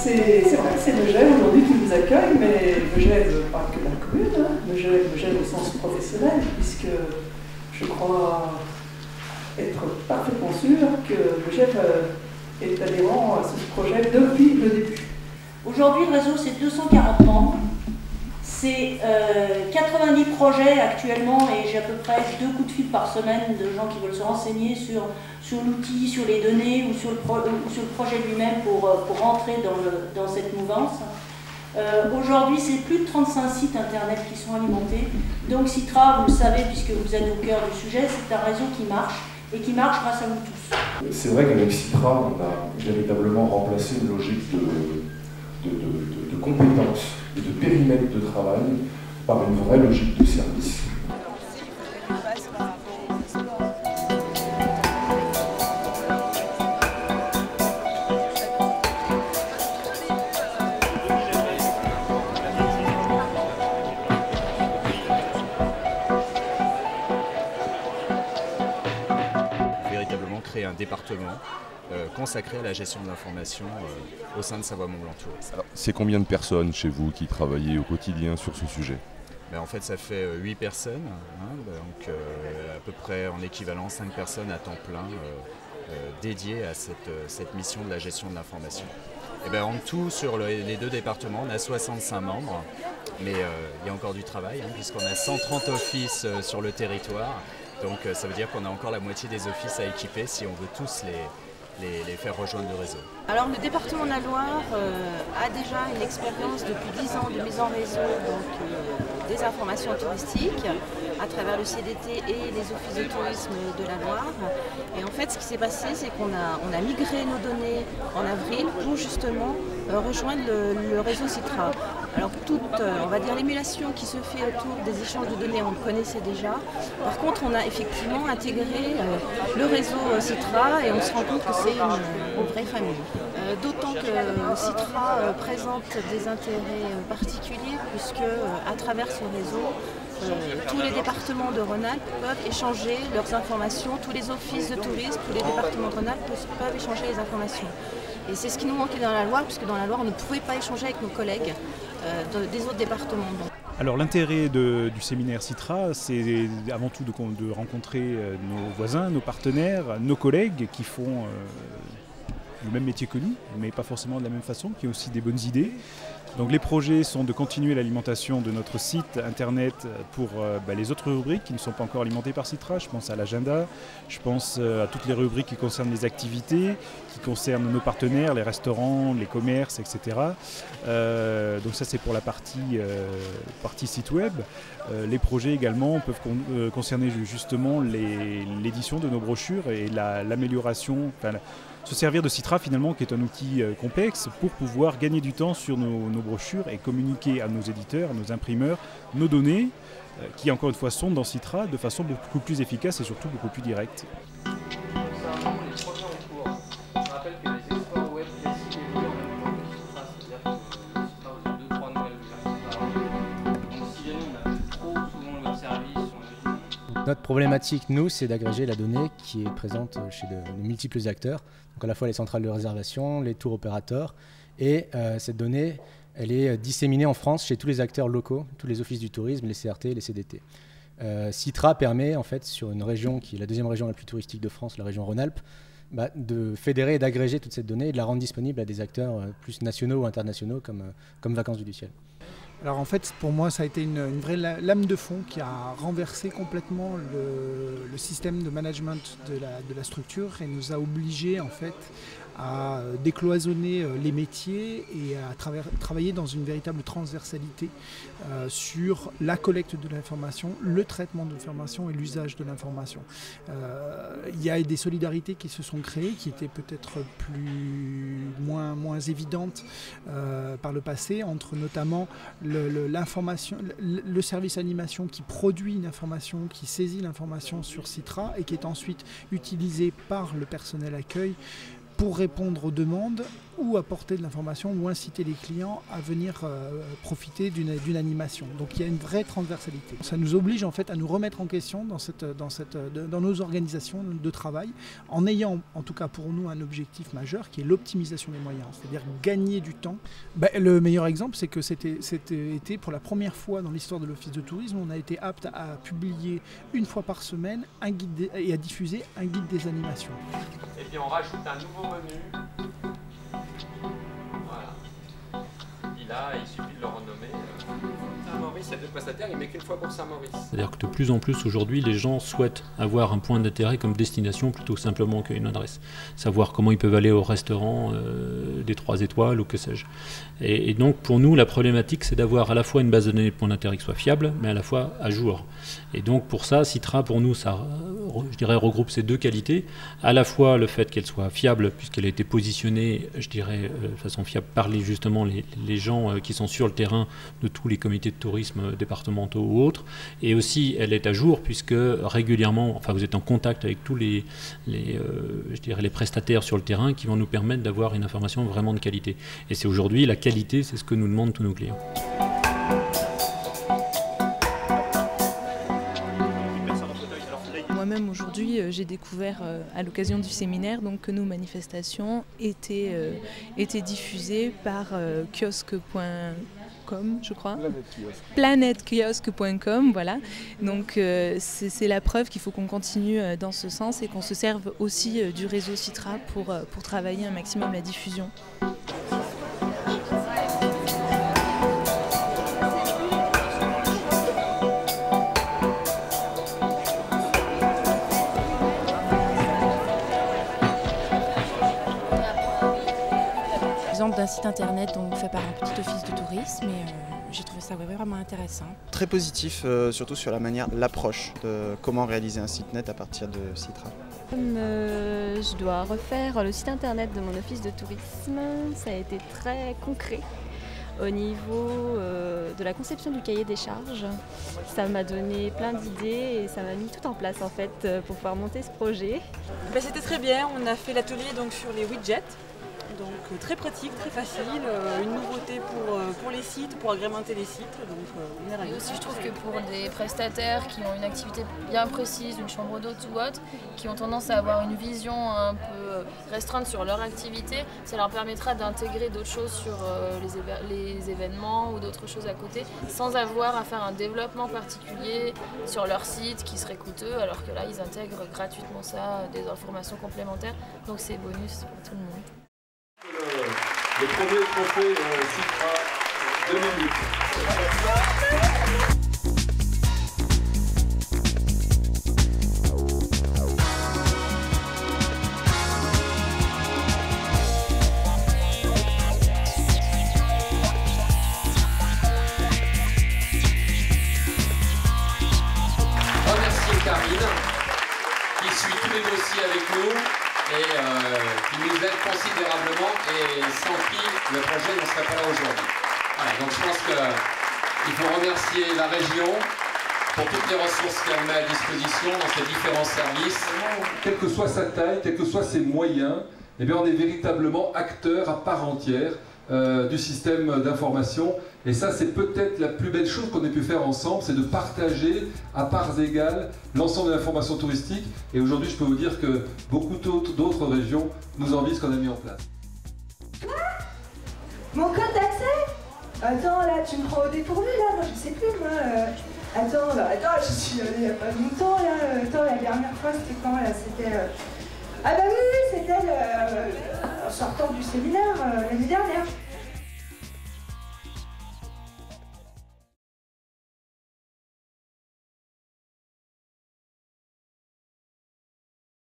c'est vrai que c'est Megève aujourd'hui qui nous accueille, mais Megève, pas que la commune, hein. Megève au sens professionnel, puisque je crois être parfaitement sûr que Megève est adhérent à ce projet depuis le début. Aujourd'hui, le réseau, c'est 240 membres. C'est 90 projets actuellement et j'ai à peu près 2 coups de fil par semaine de gens qui veulent se renseigner sur l'outil, sur les données ou sur le projet lui-même pour rentrer dans cette mouvance. Aujourd'hui, c'est plus de 35 sites internet qui sont alimentés. Donc Citra, vous le savez, puisque vous êtes au cœur du sujet, c'est un réseau qui marche et qui marche grâce à vous tous. C'est vrai qu'avec Citra, on a véritablement remplacé une logique de compétences et de périmètre de travail par une vraie logique de service. Véritablement créer un département consacré à la gestion de l'information au sein de Savoie-Mont-Blanc-Tours. C'est combien de personnes chez vous qui travaillez au quotidien sur ce sujet? En fait, ça fait 8 personnes, hein, donc à peu près en équivalent 5 personnes à temps plein dédiées à cette mission de la gestion de l'information. En tout, sur les 2 départements, on a 65 membres, mais il y a encore du travail, hein, puisqu'on a 130 offices sur le territoire. Donc ça veut dire qu'on a encore la moitié des offices à équiper si on veut tous les faire rejoindre le réseau. Alors le département de la Loire a déjà une expérience depuis 10 ans de mise en réseau des informations touristiques à travers le CDT et les offices de tourisme de la Loire. Et en fait ce qui s'est passé, c'est qu'on a migré nos données en avril pour justement rejoindre le réseau Citra. Alors toute, on va dire, l'émulation qui se fait autour des échanges de données, on le connaissait déjà. Par contre, on a effectivement intégré le réseau Citra et on se rend compte que c'est une vraie famille. D'autant que Citra présente des intérêts particuliers puisque à travers ce réseau, tous les départements de Rhône-Alpes peuvent échanger leurs informations, tous les offices de tourisme, tous les départements de Rhône-Alpes peuvent échanger les informations. Et c'est ce qui nous manquait dans la Loire, puisque dans la Loire, on ne pouvait pas échanger avec nos collègues des autres départements. Alors l'intérêt du séminaire Citra, c'est avant tout de rencontrer nos voisins, nos partenaires, nos collègues qui font le même métier que nous, mais pas forcément de la même façon, qui ont aussi des bonnes idées. Donc les projets sont de continuer l'alimentation de notre site internet pour les autres rubriques qui ne sont pas encore alimentées par Citra. Je pense à l'agenda, je pense à toutes les rubriques qui concernent les activités, qui concernent nos partenaires, les restaurants, les commerces, etc. Donc ça c'est pour la partie site web. Les projets également peuvent concerner justement l'édition de nos brochures et l'amélioration, se servir de Citra finalement qui est un outil complexe pour pouvoir gagner du temps sur nos brochures et communiquer à nos éditeurs, à nos imprimeurs, nos données qui encore une fois sont dans Citra de façon beaucoup plus efficace et surtout beaucoup plus directe. Notre problématique, nous, c'est d'agréger la donnée qui est présente chez de multiples acteurs, donc à la fois les centrales de réservation, les tours opérateurs, et cette donnée, elle est disséminée en France chez tous les acteurs locaux, tous les offices du tourisme, les CRT, les CDT. Citra permet, en fait, sur une région qui est la deuxième région la plus touristique de France, la région Rhône-Alpes, de fédérer et d'agréger toute cette donnée et de la rendre disponible à des acteurs plus nationaux ou internationaux comme Vacances du Ciel. Alors en fait, pour moi, ça a été une vraie lame de fond qui a renversé complètement le système de management de la structure et nous a obligés en fait à décloisonner les métiers et à travailler dans une véritable transversalité sur la collecte de l'information, le traitement de l'information et l'usage de l'information. Il y a des solidarités qui se sont créées, qui étaient peut-être moins évidentes par le passé, entre notamment le service animation qui produit une information, qui saisit l'information sur Citra et qui est ensuite utilisée par le personnel accueil pour répondre aux demandes ou apporter de l'information ou inciter les clients à venir profiter d'une animation. Donc il y a une vraie transversalité. Ça nous oblige en fait à nous remettre en question dans nos organisations de travail, en ayant en tout cas pour nous un objectif majeur qui est l'optimisation des moyens, c'est-à-dire gagner du temps. Le meilleur exemple, c'est que c'était pour la première fois dans l'histoire de l'Office de tourisme, on a été apte à publier une fois par semaine et à diffuser un guide des animations. Et puis on rajoute un nouveau menu. Voilà. Il suffit de le renommer. Saint-Maurice, il y a 2 prestataires, il met qu'une fois pour Saint-Maurice. C'est-à-dire que de plus en plus aujourd'hui, les gens souhaitent avoir un point d'intérêt comme destination plutôt simplement qu'une adresse. Savoir comment ils peuvent aller au restaurant des 3 étoiles ou que sais-je. Et donc pour nous, la problématique, c'est d'avoir à la fois une base de données de points d'intérêt qui soit fiable, mais à la fois à jour. Et donc pour ça, Citra, pour nous, ça, je dirais, regroupe ces 2 qualités. À la fois le fait qu'elle soit fiable, puisqu'elle a été positionnée, je dirais, de façon fiable par justement les gens qui sont sur le terrain de tous les comités de tourisme départementaux ou autres. Et aussi, elle est à jour, puisque régulièrement, enfin, vous êtes en contact avec tous je dirais, les prestataires sur le terrain qui vont nous permettre d'avoir une information vraiment de qualité. Et c'est aujourd'hui, la qualité, c'est ce que nous demandent tous nos clients. Moi-même aujourd'hui, j'ai découvert à l'occasion du séminaire donc, que nos manifestations étaient diffusées par kiosque.com, je crois. Planetkiosque.com, voilà. Donc c'est la preuve qu'il faut qu'on continue dans ce sens et qu'on se serve aussi du réseau Citra pour travailler un maximum la diffusion. D'un site internet donc fait par un petit office de tourisme et j'ai trouvé ça vraiment intéressant. Très positif, surtout sur l'approche de comment réaliser un site net à partir de Citra. Comme je dois refaire le site internet de mon office de tourisme, ça a été très concret au niveau de la conception du cahier des charges. Ça m'a donné plein d'idées et ça m'a mis tout en place en fait pour pouvoir monter ce projet. C'était très bien, on a fait l'atelier donc sur les widgets. Donc très pratique, très facile, une nouveauté pour les sites, pour agrémenter les sites. Donc, et aussi je trouve que pour des prestataires qui ont une activité bien précise, une chambre d'hôte ou autre, qui ont tendance à avoir une vision un peu restreinte sur leur activité, ça leur permettra d'intégrer d'autres choses sur les événements ou d'autres choses à côté, sans avoir à faire un développement particulier sur leur site qui serait coûteux, alors que là ils intègrent gratuitement ça, des informations complémentaires, donc c'est bonus pour tout le monde. Le premier trophée Citra 2008. Remercier Karine qui suit tous les dossiers avec nous et qui nous aide considérablement et sans qui le projet ne serait pas là aujourd'hui. Voilà, donc je pense qu'il faut remercier la région pour toutes les ressources qu'elle met à disposition dans ses différents services. Quelle que soit sa taille, quels que soient ses moyens, eh bien on est véritablement acteur à part entière du système d'information. Et ça, c'est peut-être la plus belle chose qu'on ait pu faire ensemble, c'est de partager à parts égales l'ensemble de l'information touristique. Et aujourd'hui, je peux vous dire que beaucoup d'autres régions nous envient ce qu'on a mis en place. Quoi? Mon code d'accès? Attends, là, tu me prends au dépourvu, là, moi, je sais plus, moi. Attends, je suis allée il n'y a pas longtemps, là. Attends, la dernière fois, c'était quand, là? C'était... Ah bah oui, c'était en sortant du séminaire l'année dernière.